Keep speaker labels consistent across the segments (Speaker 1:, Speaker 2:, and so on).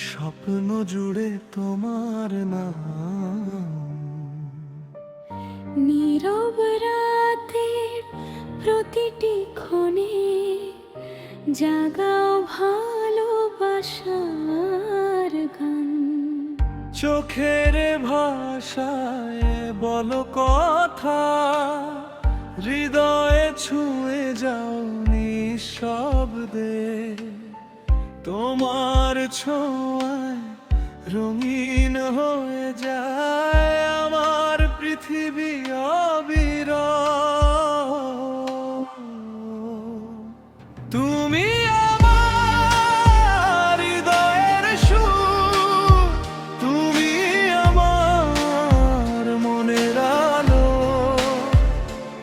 Speaker 1: স্বপ্ন জুড়ে তোমার নাম।
Speaker 2: নীরব রাতের প্রতিটি ক্ষণে জাগাও ভালোবাসার গান।
Speaker 1: চোখের ভাষায় বলো কথা, হৃদয়ে ছুঁয়ে যাও নিঃশব্দে। তোমার ছোঁয়ায় রঙিন হয়ে যায় আমার পৃথিবী অবিরল। তুমি আমার হৃদয়ের সুর, তুমি আমার মনের আলো।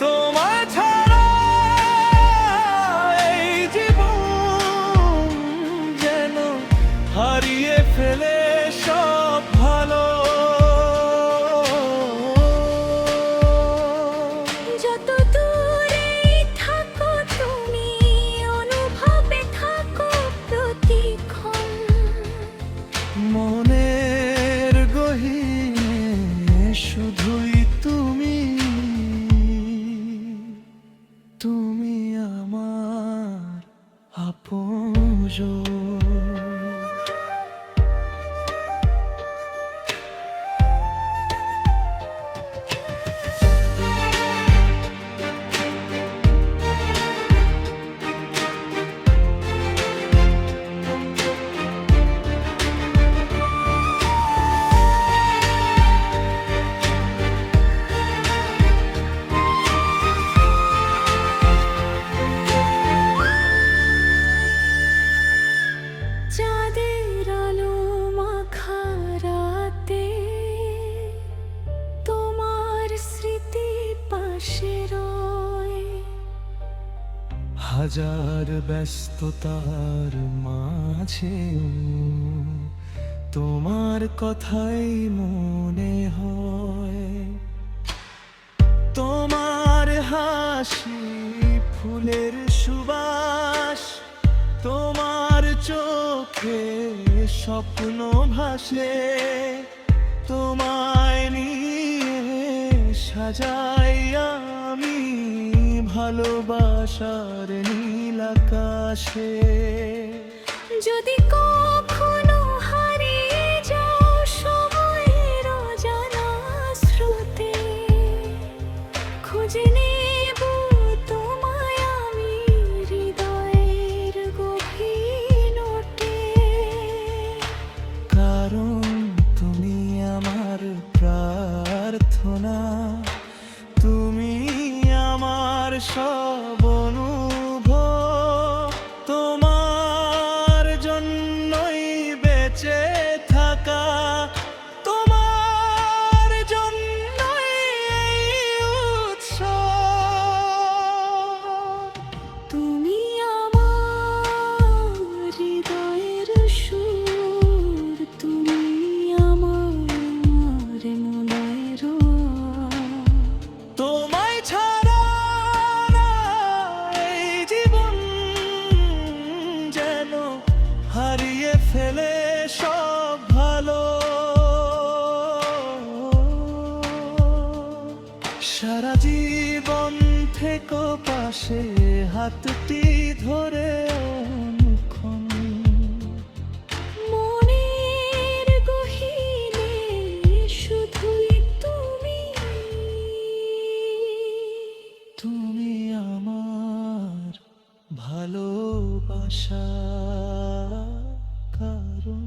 Speaker 1: তোমায় ছাড়া এই জীবন যেন হারিয়ে ফেলে সব ভালো।
Speaker 2: যত দূরেই থাকো তুমি অনুভবে থাকো প্রতিক্ষণ।
Speaker 1: মনের গহীনে শুধুই তুমি, তুমি আমার আপনজন।
Speaker 2: চাঁদের আলো মাখা রাতে তোমার স্মৃতি পাশে রয়।
Speaker 1: হাজার ব্যস্ততার মাঝেও তোমার কথাই মনে হয়। তোমার হাসি ফুলের সুবাস, তোমার চোখে স্বপ্ন ভাসে। তোমায় নিয়ে সাজাই আমি ভালোবাসার নীল আকাশে।
Speaker 2: যদি কখনো হারিয়ে যাও সময়ের অজানা স্রোতে, খুঁজে নেব তোমায় আমি হৃদয়ের গভীর নোটে।
Speaker 1: কারণ তুমি আমার প্রার্থনা, তুমি আমার সব অনুভব। তোমার জন্যই বেঁচে থাকা, তোমার জন্যই এই উৎসব।
Speaker 2: তুমি আমার হৃদয়ের সুর, তুমি আমার মনের
Speaker 1: তোমায় ছাড়া এই জীবন যেন হারিয়ে ফেলে সব ভালো। সারা জীবন থেকো পাশে হাতটি ধরে অনুক্ষণ।
Speaker 2: মনের গহীনে শুধুই তুমি,
Speaker 1: তুমি আমার ভালোবাসা কারণ।